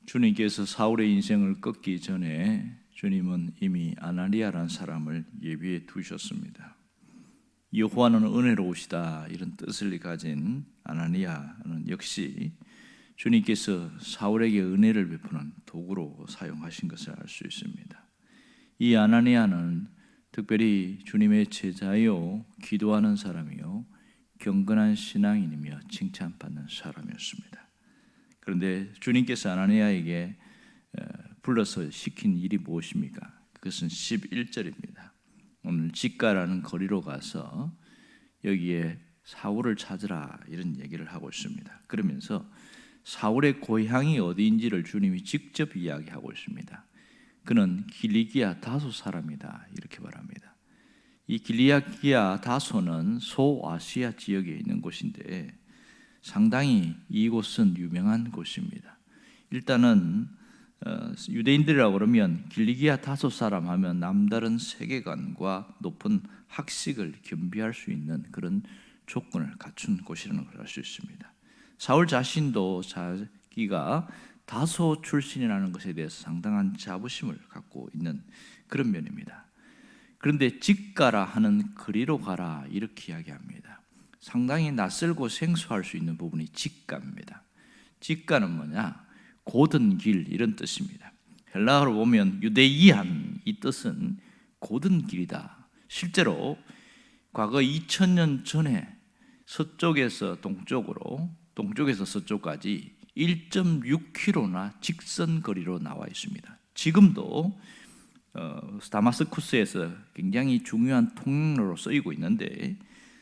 주님께서 사울의 인생을 끊기 전에 주님은 이미 아나니아라는 사람을 예비해 두셨습니다. 여호와는 은혜로우시다 이런 뜻을 가진 아나니아는 역시 주님께서 사울에게 은혜를 베푸는 도구로 사용하신 것을 알 수 있습니다. 이 아나니아는 특별히 주님의 제자요, 기도하는 사람이요, 경건한 신앙인이며 칭찬받는 사람이었습니다. 그런데 주님께서 아나니아에게 불러서 시킨 일이 무엇입니까? 그것은 11절입니다. 오늘 직가라는 거리로 가서 여기에 사울을 찾으라 이런 얘기를 하고 있습니다. 그러면서 사울의 고향이 어디인지를 주님이 직접 이야기하고 있습니다. 그는 길리기아 다소 사람이다 이렇게 말합니다. 이 길리기아 다소는 소아시아 지역에 있는 곳인데 상당히 이곳은 유명한 곳입니다. 일단은 유대인들이라고 그러면 길리기아 다소 사람 하면 남다른 세계관과 높은 학식을 겸비할 수 있는 그런 조건을 갖춘 곳이라는 걸 알 수 있습니다. 사울 자신도 자기가 다소 출신이라는 것에 대해서 상당한 자부심을 갖고 있는 그런 면입니다. 그런데 직가라 하는 거리로 가라 이렇게 이야기합니다. 상당히 낯설고 생소할 수 있는 부분이 직가입니다. 직가는 뭐냐? 곧은 길 이런 뜻입니다. 헬라어로 보면 유데이안 이 뜻은 곧은 길이다. 실제로 과거 2000년 전에 서쪽에서 동쪽으로, 동쪽에서 서쪽까지 1.6km나 직선 거리로 나와 있습니다. 지금도 다마스쿠스에서 굉장히 중요한 통로로 쓰이고 있는데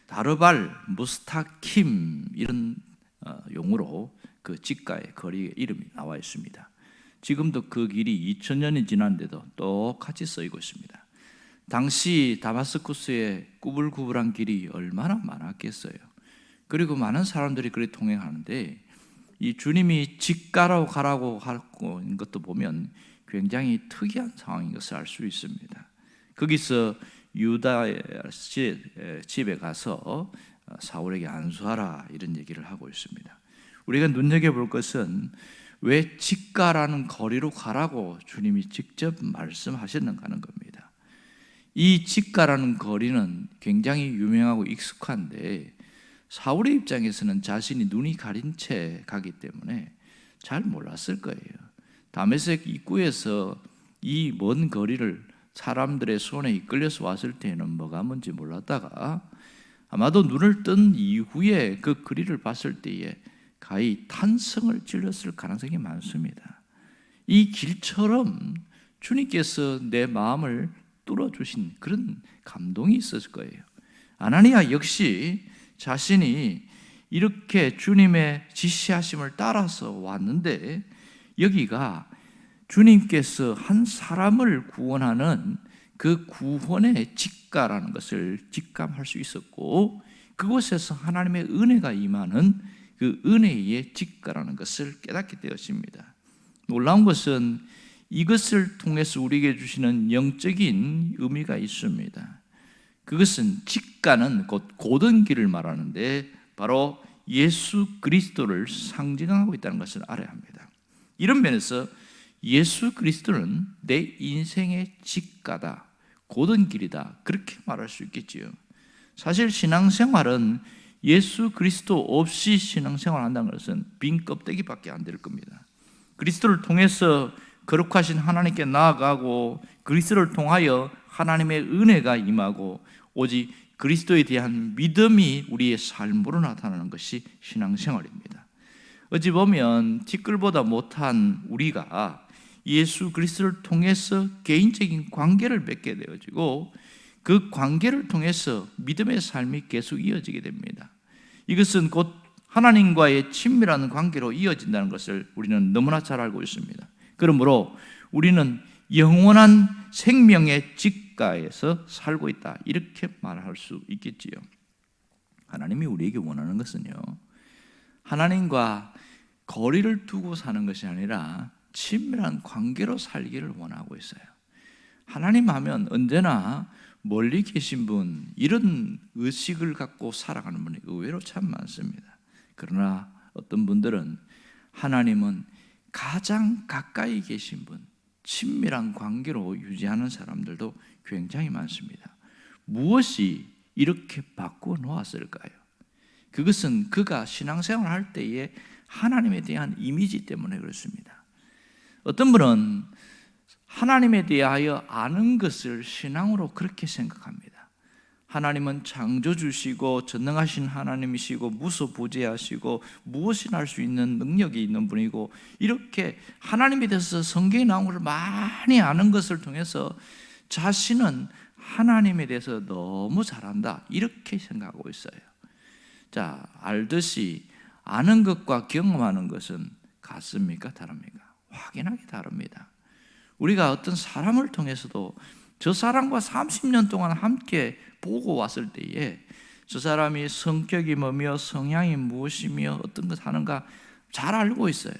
다르발, 무스타킴 이런 용어로 그 직가의 거리의 이름이 나와 있습니다. 지금도 그 길이 2000년이 지났는데도 똑같이 쓰이고 있습니다. 당시 다마스쿠스의 구불구불한 길이 얼마나 많았겠어요. 그리고 많은 사람들이 그리 통행하는데 이 주님이 직가로 가라고 하고 있는 것도 보면 굉장히 특이한 상황인 것을 알 수 있습니다. 거기서 유다의 집에 가서 사울에게 안수하라 이런 얘기를 하고 있습니다. 우리가 눈여겨볼 것은 왜 직가라는 거리로 가라고 주님이 직접 말씀하셨는가 하는 겁니다. 이 직가라는 거리는 굉장히 유명하고 익숙한데 사울의 입장에서는 자신이 눈이 가린 채 가기 때문에 잘 몰랐을 거예요. 다메섹 입구에서 이 먼 거리를 사람들의 손에 이끌려서 왔을 때는 뭐가 뭔지 몰랐다가 아마도 눈을 뜬 이후에 그 거리를 봤을 때에 가히 탄성을 찔렀을 가능성이 많습니다. 이 길처럼 주님께서 내 마음을 뚫어주신 그런 감동이 있었을 거예요. 아나니아 역시 자신이 이렇게 주님의 지시하심을 따라서 왔는데 여기가 주님께서 한 사람을 구원하는 그 구원의 직가라는 것을 직감할 수 있었고 그곳에서 하나님의 은혜가 임하는 그 은혜의 직가라는 것을 깨닫게 되었습니다. 놀라운 것은 이것을 통해서 우리에게 주시는 영적인 의미가 있습니다. 그것은 직가는 곧 곧은 길을 말하는데 바로 예수 그리스도를 상징하고 있다는 것을 알아야 합니다. 이런 면에서 예수 그리스도는 내 인생의 직가다, 곧은 길이다 그렇게 말할 수 있겠지요. 사실 신앙생활은 예수 그리스도 없이 신앙생활을 한다는 것은 빈 껍데기밖에 안 될 겁니다. 그리스도를 통해서 거룩하신 하나님께 나아가고 그리스도를 통하여 하나님의 은혜가 임하고 오직 그리스도에 대한 믿음이 우리의 삶으로 나타나는 것이 신앙생활입니다. 어찌 보면 티끌보다 못한 우리가 예수 그리스도를 통해서 개인적인 관계를 맺게 되어지고 그 관계를 통해서 믿음의 삶이 계속 이어지게 됩니다. 이것은 곧 하나님과의 친밀한 관계로 이어진다는 것을 우리는 너무나 잘 알고 있습니다. 그러므로 우리는 영원한 생명의 직가에서 살고 있다 이렇게 말할 수 있겠지요. 하나님이 우리에게 원하는 것은요, 하나님과 거리를 두고 사는 것이 아니라 친밀한 관계로 살기를 원하고 있어요. 하나님 하면 언제나 멀리 계신 분, 이런 의식을 갖고 살아가는 분이 의외로 참 많습니다. 그러나 어떤 분들은 하나님은 가장 가까이 계신 분, 친밀한 관계로 유지하는 사람들도 굉장히 많습니다. 무엇이 이렇게 바꾸어 놓았을까요? 그것은 그가 신앙생활을 할 때에 하나님에 대한 이미지 때문에 그렇습니다. 어떤 분은 하나님에 대하여 아는 것을 신앙으로 그렇게 생각합니다. 하나님은 창조주시고 전능하신 하나님이시고 무소부재하시고 무엇이나 할 수 있는 능력이 있는 분이고, 이렇게 하나님에 대해서 성경에 나온 것을 많이 아는 것을 통해서 자신은 하나님에 대해서 너무 잘한다, 이렇게 생각하고 있어요. 자, 알듯이 아는 것과 경험하는 것은 같습니까? 다릅니까? 확연하게 다릅니다. 우리가 어떤 사람을 통해서도 저 사람과 30년 동안 함께 보고 왔을 때에 저 사람이 성격이 뭐며 성향이 무엇이며 어떤 것 하는가 잘 알고 있어요.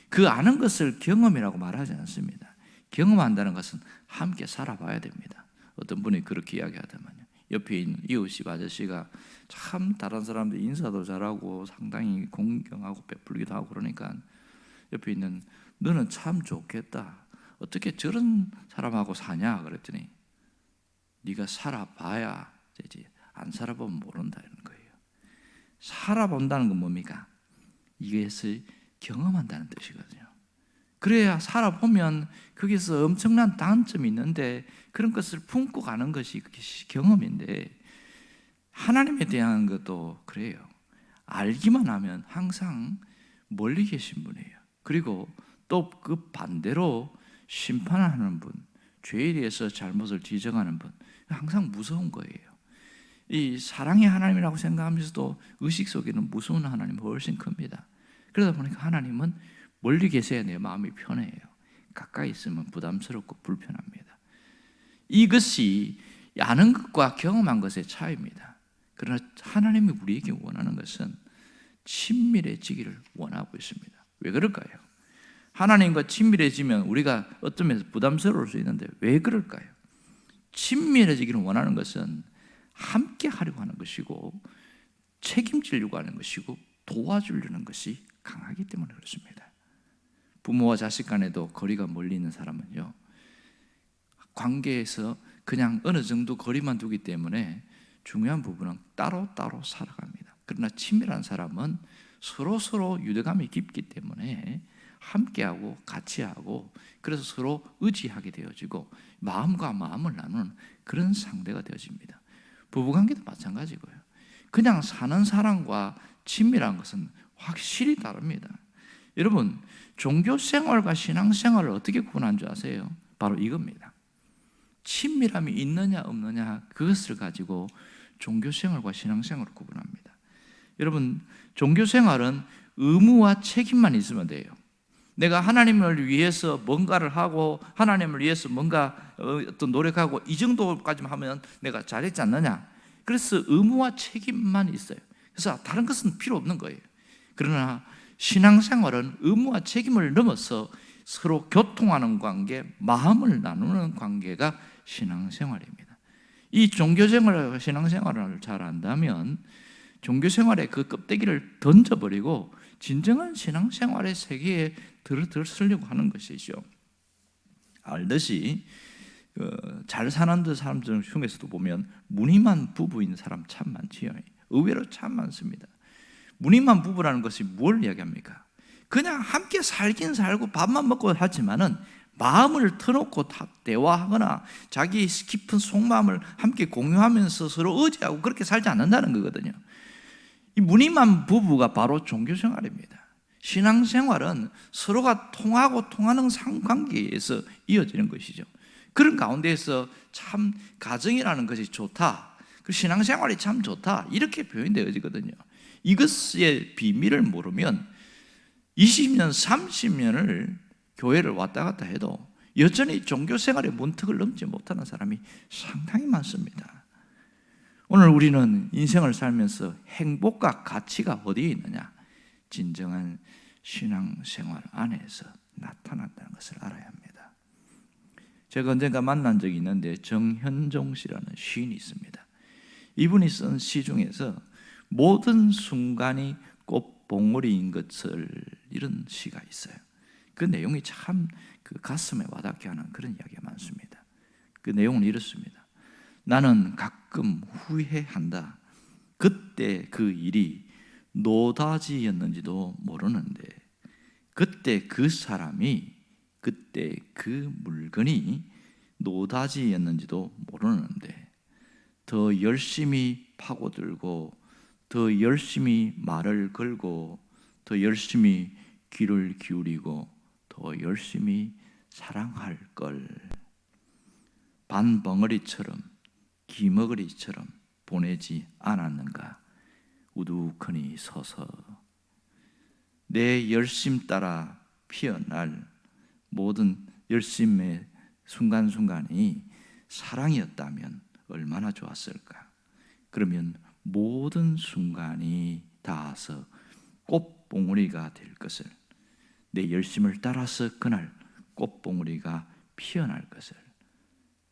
그 아는 것을 경험이라고 말하지 않습니다. 경험한다는 것은 함께 살아봐야 됩니다. 어떤 분이 그렇게 이야기하더만요. 옆에 있는 이웃집 아저씨가 참 다른 사람들 인사도 잘하고 상당히 공경하고 베풀기도 하고 그러니까 옆에 있는 너는 참 좋겠다, 어떻게 저런 사람하고 사냐 그랬더니 네가 살아봐야 되지 안 살아보면 모른다는 거예요. 살아본다는 건 뭡니까? 이것을 경험한다는 뜻이거든요. 그래야 살아보면 거기서 엄청난 단점이 있는데 그런 것을 품고 가는 것이 경험인데, 하나님에 대한 것도 그래요. 알기만 하면 항상 멀리 계신 분이에요. 그리고 또 그 반대로 심판하는 분, 죄에 대해서 잘못을 지적하는 분, 항상 무서운 거예요. 이 사랑의 하나님이라고 생각하면서도 의식 속에는 무서운 하나님이 훨씬 큽니다. 그러다 보니까 하나님은 멀리 계셔야 내 마음이 편해요. 가까이 있으면 부담스럽고 불편합니다. 이것이 아는 것과 경험한 것의 차이입니다. 그러나 하나님이 우리에게 원하는 것은 친밀해지기를 원하고 있습니다. 왜 그럴까요? 하나님과 친밀해지면 우리가 어떤 면에서 부담스러울 수 있는데 왜 그럴까요? 친밀해지기를 원하는 것은 함께 하려고 하는 것이고 책임지려고 하는 것이고 도와주려는 것이 강하기 때문에 그렇습니다. 부모와 자식 간에도 거리가 멀리 있는 사람은요, 관계에서 그냥 어느 정도 거리만 두기 때문에 중요한 부분은 따로따로 살아갑니다. 그러나 친밀한 사람은 서로 유대감이 깊기 때문에 함께하고 같이 하고, 그래서 서로 의지하게 되어지고 마음과 마음을 나누는 그런 상대가 되어집니다. 부부관계도 마찬가지고요. 그냥 사는 사람과 친밀한 것은 확실히 다릅니다. 여러분, 종교생활과 신앙생활을 어떻게 구분한 줄 아세요? 바로 이겁니다. 친밀함이 있느냐 없느냐, 그것을 가지고 종교생활과 신앙생활을 구분합니다. 여러분, 종교생활은 의무와 책임만 있으면 돼요. 내가 하나님을 위해서 뭔가를 하고 하나님을 위해서 뭔가 어떤 노력하고 이 정도까지만 하면 내가 잘했지 않느냐. 그래서 의무와 책임만 있어요. 그래서 다른 것은 필요 없는 거예요. 그러나 신앙생활은 의무와 책임을 넘어서 서로 교통하는 관계, 마음을 나누는 관계가 신앙생활입니다. 이 종교생활과 신앙생활을 잘 안다면 종교생활의 그 껍데기를 던져버리고 진정한 신앙생활의 세계에 들어서려고 하는 것이죠. 알듯이 잘 사는 사람들 중에서도 보면 무늬만 부부인 사람 참 많지요. 의외로 참 많습니다. 무늬만 부부라는 것이 뭘 이야기합니까? 그냥 함께 살긴 살고 밥만 먹고 하지만은 마음을 터놓고 대화하거나 자기 깊은 속마음을 함께 공유하면서 서로 의지하고 그렇게 살지 않는다는 거거든요. 이 무늬만 부부가 바로 종교생활입니다. 신앙생활은 서로가 통하고 통하는 상관계에서 이어지는 것이죠. 그런 가운데에서 참 가정이라는 것이 좋다, 그 신앙생활이 참 좋다, 이렇게 표현되어지거든요. 이것의 비밀을 모르면 20년, 30년을 교회를 왔다 갔다 해도 여전히 종교생활의 문턱을 넘지 못하는 사람이 상당히 많습니다. 오늘 우리는 인생을 살면서 행복과 가치가 어디에 있느냐? 진정한 신앙생활 안에서 나타난다는 것을 알아야 합니다. 제가 언젠가 만난 적이 있는데 정현종 씨라는 시인이 있습니다. 이분이 쓴 시 중에서 모든 순간이 꽃봉오리인 것을, 이런 시가 있어요. 그 내용이 참 그 가슴에 와닿게 하는 그런 이야기가 많습니다. 그 내용은 이렇습니다. 나는 가끔 후회한다. 그때 그 일이 노다지였는지도 모르는데, 그때 그 사람이, 그때 그 물건이 노다지였는지도 모르는데 더 열심히 파고들고 더 열심히 말을 걸고 더 열심히 귀를 기울이고 더 열심히 사랑할 걸. 반벙어리처럼 기머거리처럼 보내지 않았는가. 우두커니 서서 내 열심 따라 피어날 모든 열심의 순간순간이 사랑이었다면 얼마나 좋았을까. 그러면 모든 순간이 닿아서 꽃봉오리가 될 것을, 내 열심을 따라서 그날 꽃봉오리가 피어날 것을,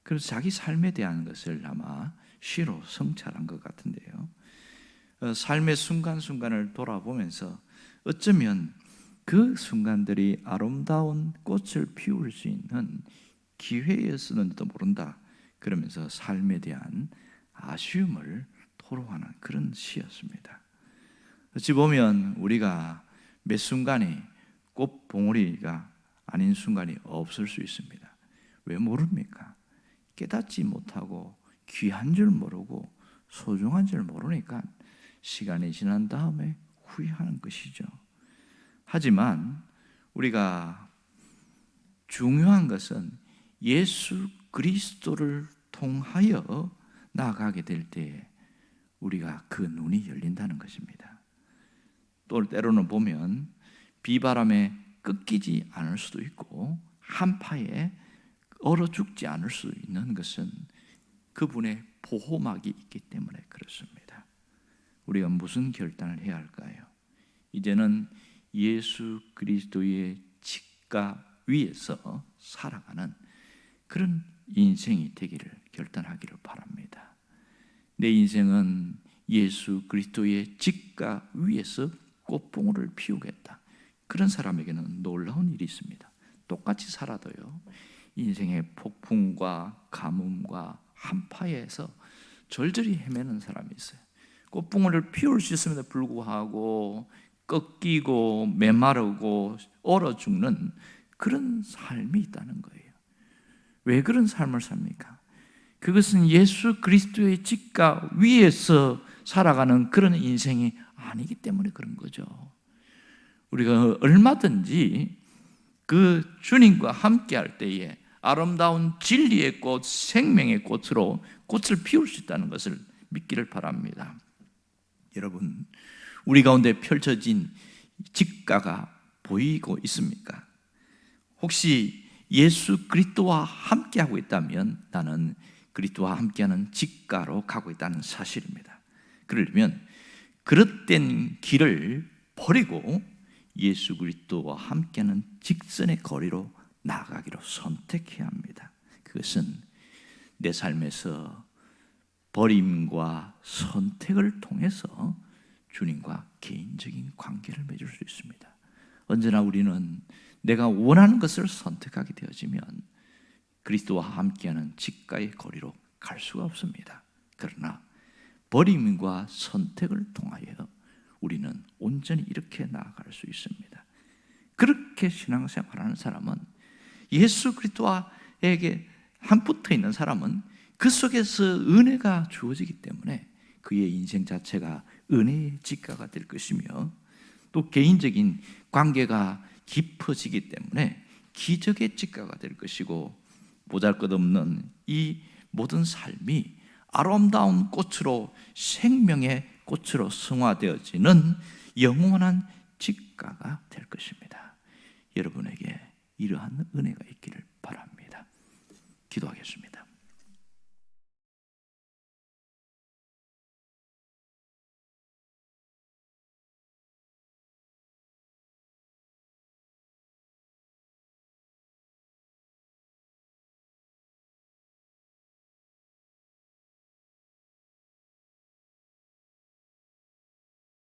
그래서 자기 삶에 대한 것을 아마 시로 성찰한 것 같은데요. 삶의 순간순간을 돌아보면서 어쩌면 그 순간들이 아름다운 꽃을 피울 수 있는 기회였었는지도 모른다. 그러면서 삶에 대한 아쉬움을 토로하는 그런 시였습니다. 어찌 보면 우리가 매 순간이 꽃봉오리가 아닌 순간이 없을 수 있습니다. 왜 모릅니까? 깨닫지 못하고 귀한 줄 모르고 소중한 줄 모르니까 시간이 지난 다음에 후회하는 것이죠. 하지만 우리가 중요한 것은 예수 그리스도를 통하여 나아가게 될 때에 우리가 그 눈이 열린다는 것입니다. 또 때로는 보면 비바람에 꺾이지 않을 수도 있고 한파에 얼어 죽지 않을 수 있는 것은 그분의 보호막이 있기 때문에 그렇습니다. 우리가 무슨 결단을 해야 할까요? 이제는 예수 그리스도의 직가 위에서 살아가는 그런 인생이 되기를 결단하기를 바랍니다. 내 인생은 예수 그리스도의 직가 위에서 꽃봉오리를 피우겠다. 그런 사람에게는 놀라운 일이 있습니다. 똑같이 살아도요, 인생의 폭풍과 가뭄과 한파에서 절절히 헤매는 사람이 있어요. 꽃봉오리를 피울 수 있음에도 불구하고 꺾이고 메마르고 얼어 죽는 그런 삶이 있다는 거예요. 왜 그런 삶을 삽니까? 그것은 예수 그리스도의 직가 위에서 살아가는 그런 인생이 아니기 때문에 그런 거죠. 우리가 얼마든지 그 주님과 함께 할 때에 아름다운 진리의 꽃, 생명의 꽃으로 꽃을 피울 수 있다는 것을 믿기를 바랍니다. 여러분, 우리 가운데 펼쳐진 직가가 보이고 있습니까? 혹시 예수 그리스도와 함께하고 있다면 나는 그리스도와 함께하는 직가로 가고 있다는 사실입니다. 그러려면 그릇된 길을 버리고 예수 그리스도와 함께하는 직선의 거리로 나아가기로 선택해야 합니다. 그것은 내 삶에서 버림과 선택을 통해서 주님과 개인적인 관계를 맺을 수 있습니다. 언제나 우리는 내가 원하는 것을 선택하게 되어지면 그리스도와 함께하는 직가의 거리로 갈 수가 없습니다. 그러나 버림과 선택을 통하여 우리는 온전히 이렇게 나아갈 수 있습니다. 그렇게 신앙생활하는 사람은 예수 그리스도에게 한 붙어 있는 사람은 그 속에서 은혜가 주어지기 때문에 그의 인생 자체가 은혜의 직가가 될 것이며 또 개인적인 관계가 깊어지기 때문에 기적의 직가가 될 것이고 보잘것없는 이 모든 삶이 아름다운 꽃으로 생명의 꽃으로 성화되어지는 영원한 직가가 될 것입니다. 여러분에게 이러한 은혜가 있기를 바랍니다. 기도하겠습니다.